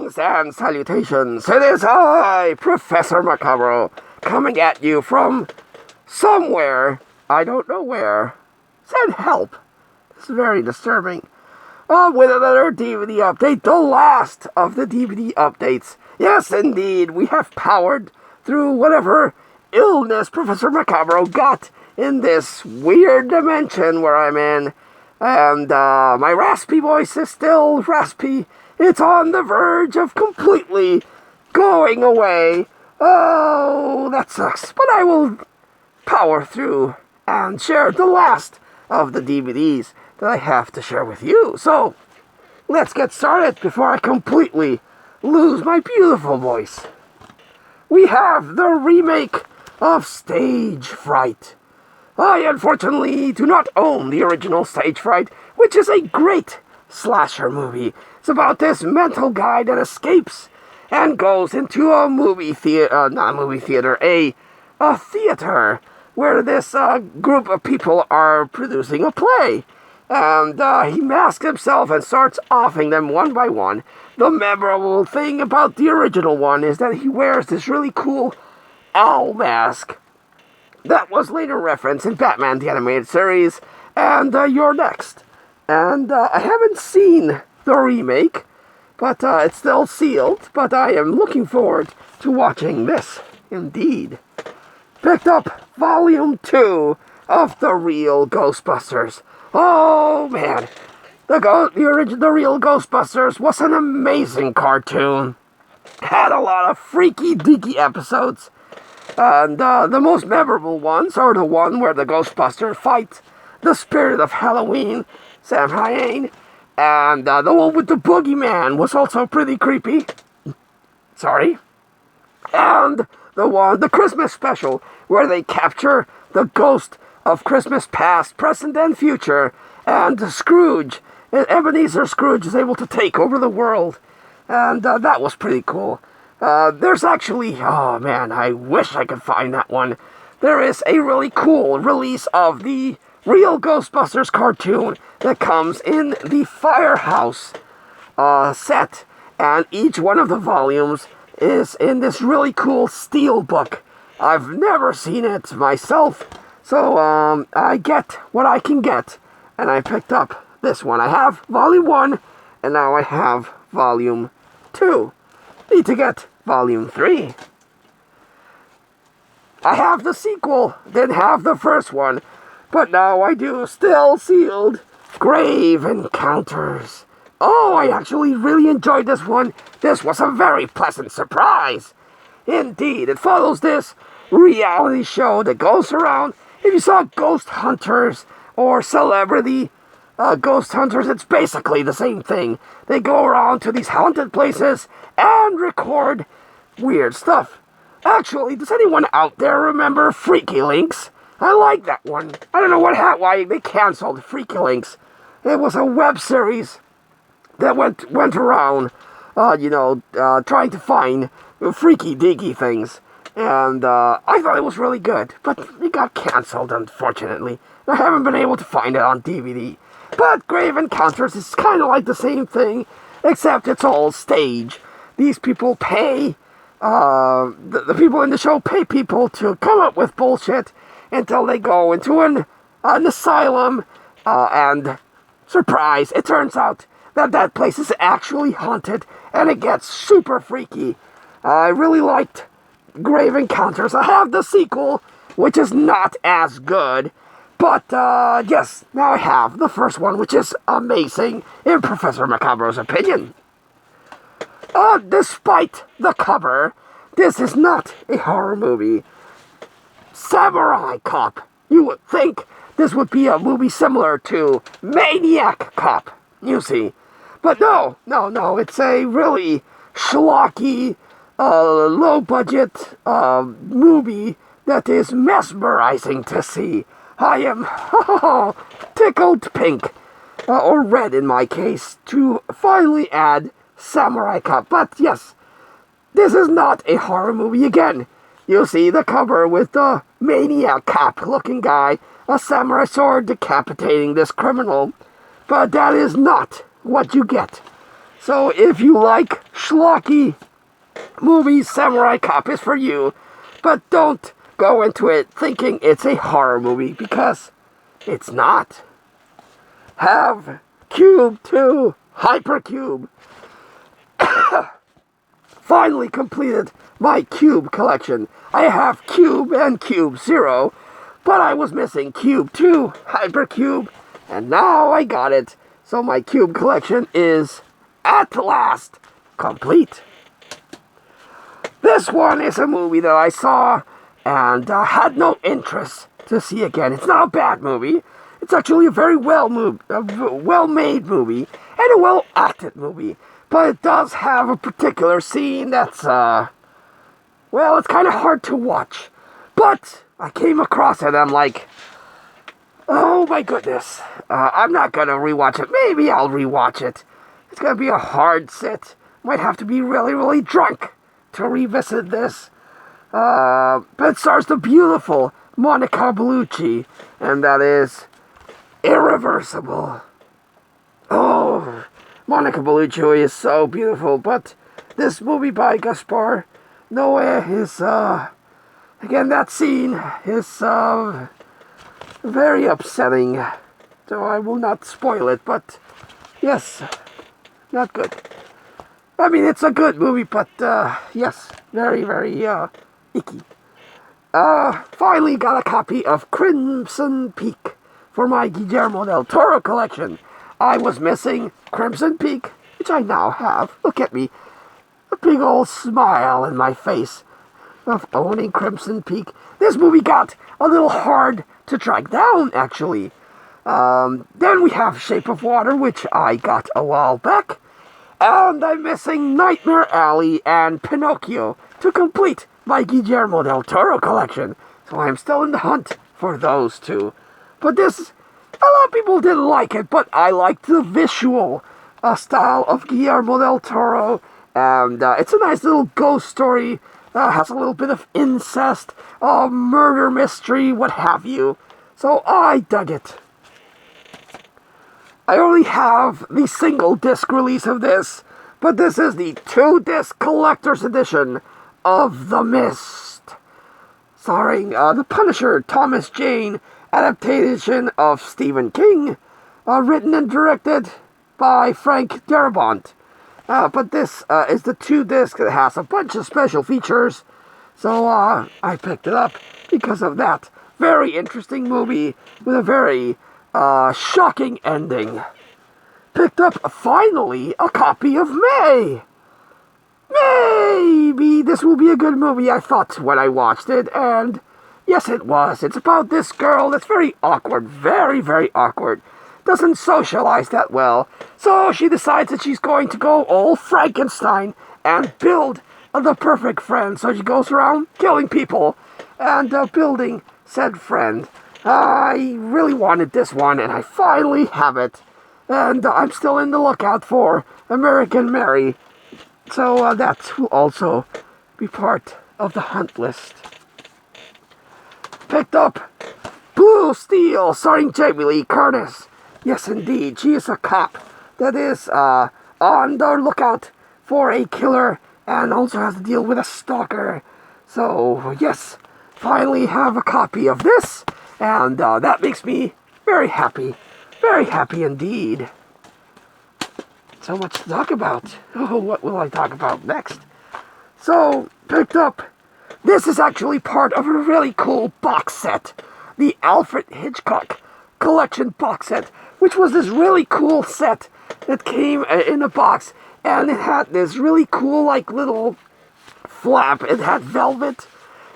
Greetings and salutations. It is I, Professor Macabro, coming at you from somewhere. I don't know where. Send help. This is very disturbing. With another DVD update, the last of the DVD updates. Yes, indeed, we have powered through whatever illness Professor Macabro got in this weird dimension where I'm in. And my raspy voice is still raspy. It's on the verge of completely going away. Oh, that sucks. But I will power through and share the last of the DVDs that I have to share with you. So, let's get started before I completely lose my beautiful voice. We have the remake of Stage Fright. I, unfortunately, do not own the original Stage Fright, which is a great slasher movie. It's about this mental guy that escapes and goes into a a theater where this group of people are producing a play. And he masks himself and starts offing them one by one. The memorable thing about the original one is that he wears this really cool owl mask that was later referenced in Batman the Animated Series and You're Next. And I haven't seen the remake, but it's still sealed, but I am looking forward to watching this, indeed. Picked up Volume 2 of The Real Ghostbusters. Oh, man. The Real Ghostbusters was an amazing cartoon. Had a lot of freaky, deaky episodes. And the most memorable ones are the one where the Ghostbusters fight the spirit of Halloween, Samhain, and the one with the boogeyman was also pretty creepy. Sorry. And the Christmas special, where they capture the ghost of Christmas past, present, and future, and Scrooge, Ebenezer Scrooge, is able to take over the world. And that was pretty cool. There's actually, oh man, I wish I could find that one. There is a really cool release of the Real Ghostbusters cartoon that comes in the Firehouse set, and each one of the volumes is in this really cool steel book. I've never seen it myself, so I get what I can get, and I picked up this one. I have Volume 1, and now I have Volume 2. Need to get Volume 3. I have the sequel, didn't have the first one, but now I do, still sealed. Grave Encounters. Oh, I actually really enjoyed this one. This was a very pleasant surprise. Indeed, it follows this reality show that goes around. If you saw Ghost Hunters or Celebrity Ghost Hunters, it's basically the same thing. They go around to these haunted places and record weird stuff. Actually, does anyone out there remember Freaky Links? I like that one. I don't know why they canceled Freaky Links. It was a web series that went around, trying to find freaky, deaky things. And I thought it was really good, but it got canceled, unfortunately. I haven't been able to find it on DVD. But Grave Encounters is kind of like the same thing, except it's all stage. These people pay, the people in the show pay people to come up with bullshit until they go into an asylum, and surprise, it turns out that that place is actually haunted, and it gets super freaky. I really liked Grave Encounters. I have the sequel, which is not as good, but yes, now I have the first one, which is amazing, in Professor Macabro's opinion. Despite the cover, this is not a horror movie. Samurai Cop. You would think this would be a movie similar to Maniac Cop, you see. But no, it's a really schlocky, low-budget movie that is mesmerizing to see. I am tickled pink, or red in my case, to finally add Samurai Cop. But yes, this is not a horror movie again. You see the cover with the Maniac Cop-looking guy, a samurai sword decapitating this criminal. But that is not what you get. So if you like schlocky movies, Samurai Cop is for you. But don't go into it thinking it's a horror movie, because it's not. Have Cube 2 Hypercube. Finally completed my Cube collection. I have Cube and Cube 0, but I was missing Cube 2 Hypercube, and now I got it. So my Cube collection is, at last, complete. This one is a movie that I saw and had no interest to see again. It's not a bad movie. It's actually a very well-made movie and a well-acted movie. But it does have a particular scene that's, well, it's kind of hard to watch. But I came across it and I'm like, oh my goodness. I'm not going to rewatch it. Maybe I'll rewatch it. It's going to be a hard sit. Might have to be really, really drunk to revisit this. But it stars the beautiful Monica Bellucci, and that is Irreversible. Oh, Monica Bellucci is so beautiful, but this movie by Gaspar Noé is, again, that scene is, very upsetting. So I will not spoil it, but yes, not good. I mean, it's a good movie, but, yes, very, very, icky. Finally got a copy of Crimson Peak for my Guillermo del Toro collection. I was missing Crimson Peak, which I now have. Look at me. A big old smile in my face of owning Crimson Peak. This movie got a little hard to track down, actually. Then we have Shape of Water, which I got a while back. And I'm missing Nightmare Alley and Pinocchio to complete my Guillermo del Toro collection. So I'm still in the hunt for those two. But this, a lot of people didn't like it, but I liked the visual style of Guillermo del Toro. And it's a nice little ghost story. Has a little bit of incest, murder mystery, what have you. So I dug it. I only have the single disc release of this, but this is the 2-disc collector's edition of The Mist, starring The Punisher, Thomas Jane, adaptation of Stephen King, written and directed by Frank Darabont. But this is the 2-disc that has a bunch of special features, so I picked it up because of that. Very interesting movie with a very shocking ending. Picked up, finally, a copy of May. Maybe this will be a good movie, I thought when I watched it, and yes, it was. It's about this girl that's very awkward, very, very awkward. Doesn't socialize that well, so she decides that she's going to go all Frankenstein and build the perfect friend. So she goes around killing people and building said friend. I really wanted this one, and I finally have it. And I'm still in the lookout for American Mary. So that will also be part of the hunt list. Picked up Blue Steel, starring Jamie Lee Curtis. Yes, indeed, she is a cop that is on the lookout for a killer and also has to deal with a stalker. So, yes, finally have a copy of this. And that makes me very happy. Very happy indeed. So much to talk about. Oh, what will I talk about next? So, picked up. This is actually part of a really cool box set. The Alfred Hitchcock Collection box set. Which was this really cool set that came in a box. And it had this really cool, like, little flap. It had velvet.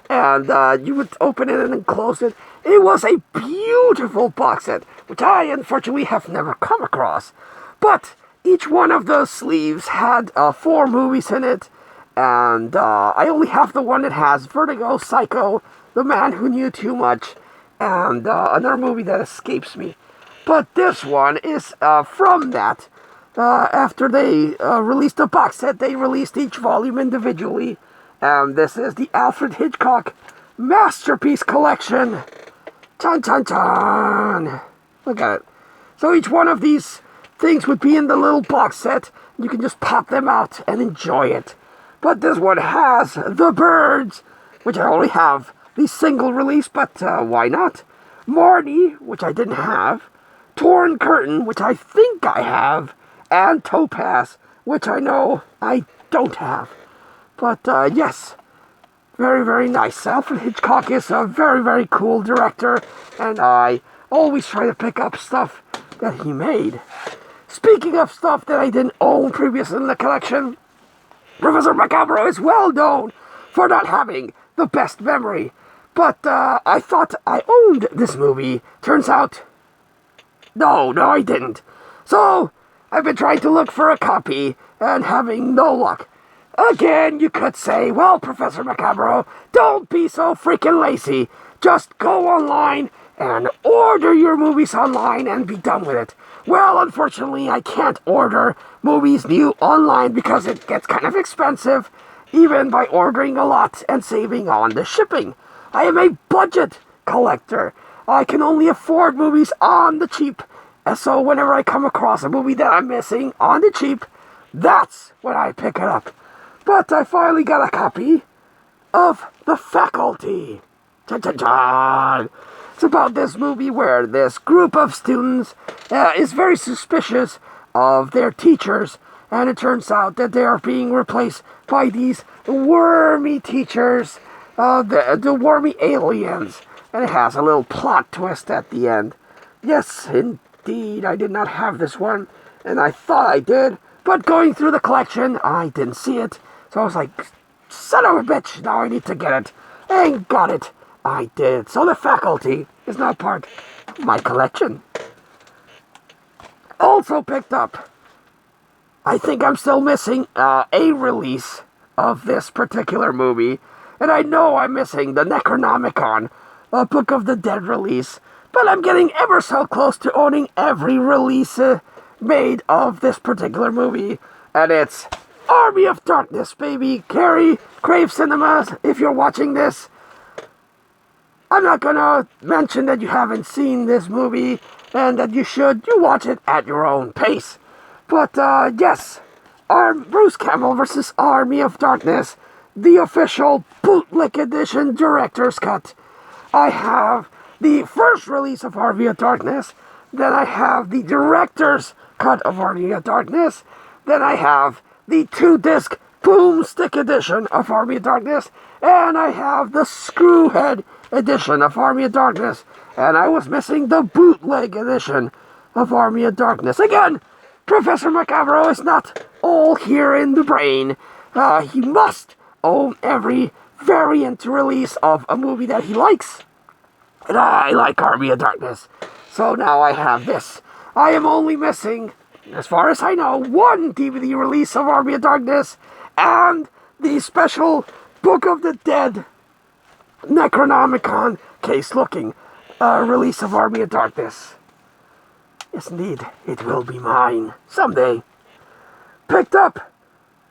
And you would open it and then close it. It was a beautiful box set, which I unfortunately have never come across. But each one of those sleeves had 4 movies in it. And I only have the one that has Vertigo, Psycho, The Man Who Knew Too Much, and another movie that escapes me. But this one is from that. After they released the box set, they released each volume individually. And this is the Alfred Hitchcock Masterpiece Collection. Chun chun chun! Look at it. So each one of these things would be in the little box set. You can just pop them out and enjoy it. But this one has The Birds, which I only have the single release, but why not? Marty, which I didn't have. Torn Curtain, which I think I have. And Topaz, which I know I don't have. But yes, very, very nice. Alfred Hitchcock is a very, very cool director, and I always try to pick up stuff that he made. Speaking of stuff that I didn't own previously in the collection, Professor Macabre is well known for not having the best memory. But I thought I owned this movie. Turns out, no, I didn't. So, I've been trying to look for a copy and having no luck. Again, you could say, well, Professor Macabre, don't be so freaking lazy. Just go online and order your movies online and be done with it. Well, unfortunately, I can't order movies new online because it gets kind of expensive, even by ordering a lot and saving on the shipping. I am a budget collector. I can only afford movies on the cheap. And so whenever I come across a movie that I'm missing on the cheap, that's when I pick it up. But I finally got a copy of The Faculty. Cha-cha-cha! It's about this movie where this group of students is very suspicious of their teachers, and it turns out that they are being replaced by these wormy teachers, the wormy aliens, and it has a little plot twist at the end. Yes, indeed, I did not have this one, and I thought I did, but going through the collection, I didn't see it, so I was like, son of a bitch, now I need to get it, and got it. I did. So The Faculty is now part of my collection. Also picked up, I think I'm still missing a release of this particular movie. And I know I'm missing the Necronomicon, a Book of the Dead release. But I'm getting ever so close to owning every release made of this particular movie. And it's Army of Darkness, baby. Carrie, Crave Cinemas, if you're watching this, I'm not gonna mention that you haven't seen this movie and that you watch it at your own pace. But yes, Bruce Campbell vs. Army of Darkness, the official bootleg edition director's cut. I have the first release of Army of Darkness, then I have the director's cut of Army of Darkness, then I have the 2-disc boomstick edition of Army of Darkness, and I have the screwhead edition of Army of Darkness, and I was missing the bootleg edition of Army of Darkness. Again, Professor Macabre is not all here in the brain. He must own every variant release of a movie that he likes. And I like Army of Darkness. So now I have this. I am only missing, as far as I know, one DVD release of Army of Darkness and the special Book of the Dead Necronomicon case-looking release of Army of Darkness. Yes, indeed, it will be mine someday. Picked up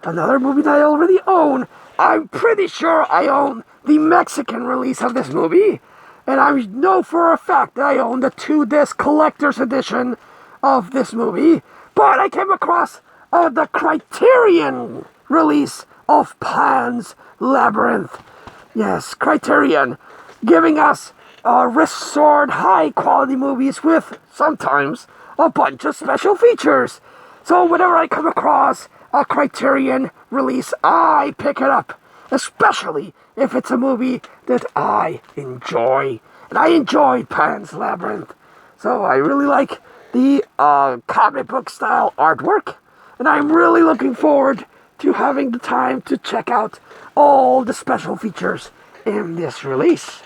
another movie that I already own. I'm pretty sure I own the Mexican release of this movie, and I know for a fact that I own the 2-disc collector's edition of this movie, but I came across the Criterion release of Pan's Labyrinth. Yes, Criterion, giving us restored high-quality movies with, sometimes, a bunch of special features. So whenever I come across a Criterion release, I pick it up, especially if it's a movie that I enjoy. And I enjoyed Pan's Labyrinth. So I really like the comic book style artwork, and I'm really looking forward to having the time to check out all the special features in this release.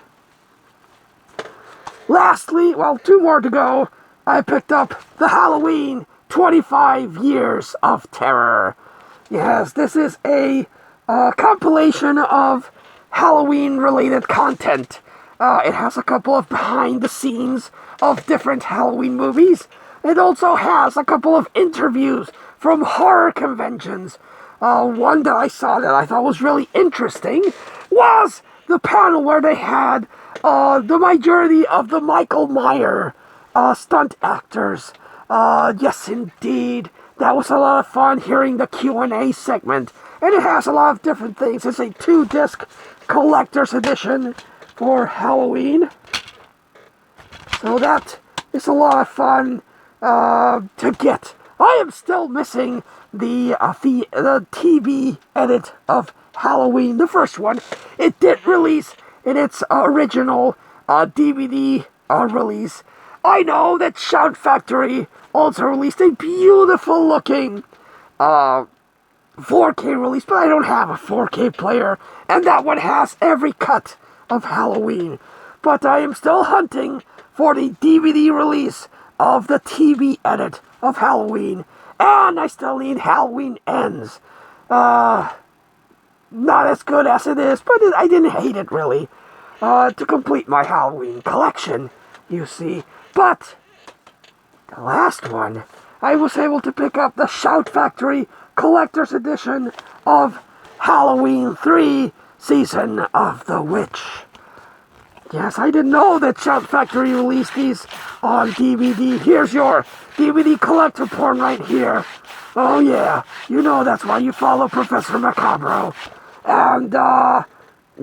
Lastly, well, 2 more to go, I picked up the Halloween 25 Years of Terror. Yes, this is a compilation of Halloween-related content. It has a couple of behind-the-scenes of different Halloween movies. It also has a couple of interviews from horror conventions. One that I saw that I thought was really interesting was the panel where they had the majority of the Michael Myers stunt actors Yes, indeed. That was a lot of fun hearing the Q&A segment. And it has a lot of different things. It's a 2-disc collector's edition for Halloween. So that is a lot of fun to get. I am still missing the TV edit of Halloween, the first one. It did release in its original DVD release. I know that Shout Factory also released a beautiful looking 4K release, but I don't have a 4K player, and that one has every cut of Halloween. But I am still hunting for the DVD release of the TV edit of Halloween, and I still need Halloween Ends. Not as good as it is, but I didn't hate it really. To complete my Halloween collection, you see. But the last one, I was able to pick up the Shout Factory Collector's Edition of Halloween 3 Season of the Witch. Yes, I didn't know that Shout Factory released these on DVD. Here's your DVD collector porn right here. Oh yeah, you know that's why you follow Professor Macabro. And,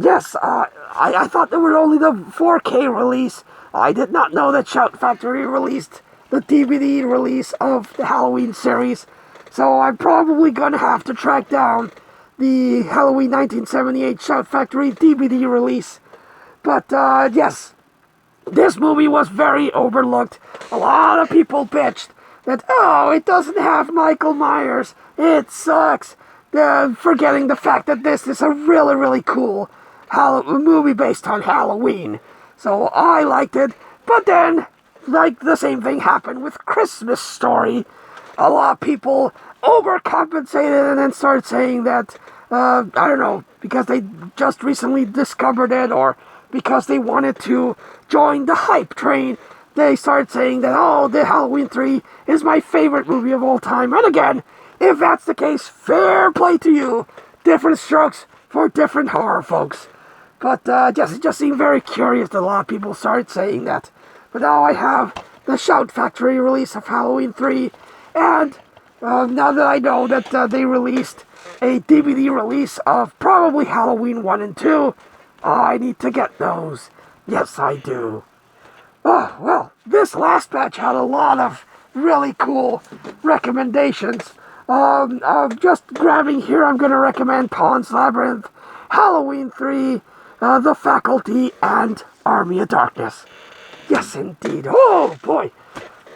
yes, I thought there was only the 4K release. I did not know that Shout Factory released the DVD release of the Halloween series. So I'm probably going to have to track down the Halloween 1978 Shout Factory DVD release. But, yes, this movie was very overlooked. A lot of people bitched that, oh, it doesn't have Michael Myers. It sucks. Forgetting the fact that this is a really, really cool movie based on Halloween. So I liked it. But then, like the same thing happened with Christmas Story. A lot of people overcompensated and then started saying that, I don't know, because they just recently discovered it or because they wanted to join the hype train, they started saying that, oh, the Halloween 3 is my favorite movie of all time. And again, if that's the case, fair play to you. Different strokes for different horror folks. But it just seemed very curious that a lot of people started saying that. But now I have the Shout Factory release of Halloween 3, and now that I know that they released a DVD release of probably Halloween 1 and 2, I need to get those. Yes, I do. Oh, well, this last batch had a lot of really cool recommendations. Just grabbing here, I'm going to recommend Pan's Labyrinth, Halloween 3, The Faculty, and Army of Darkness. Yes, indeed. Oh, boy.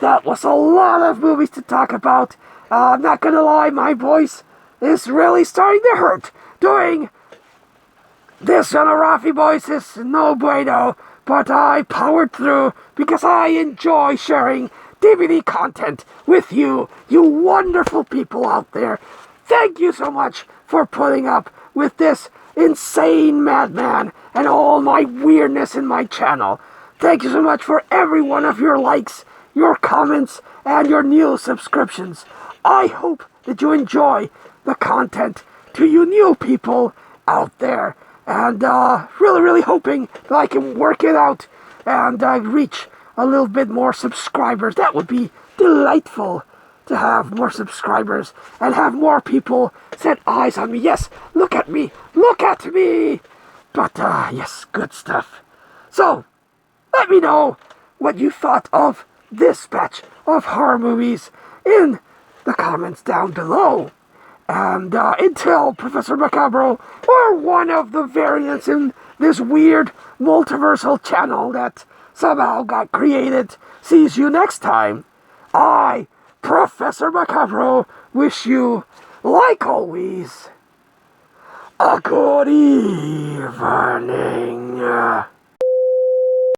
That was a lot of movies to talk about. I'm not going to lie, my voice is really starting to hurt. Doing this on a Rafi voice is no bueno, but I powered through because I enjoy sharing DVD content with you, you wonderful people out there. Thank you so much for putting up with this insane madman and all my weirdness in my channel. Thank you so much for every one of your likes, your comments, and your new subscriptions. I hope that you enjoy the content to you new people out there. And really, really hoping that I can work it out and reach a little bit more subscribers. That would be delightful to have more subscribers and have more people set eyes on me. Yes, look at me, look at me. But yes, good stuff. So, let me know what you thought of this batch of horror movies in the comments down below. And until Professor Macabro, or one of the variants in this weird multiversal channel that somehow got created, sees you next time, I, Professor Macabro, wish you, like always, a good evening.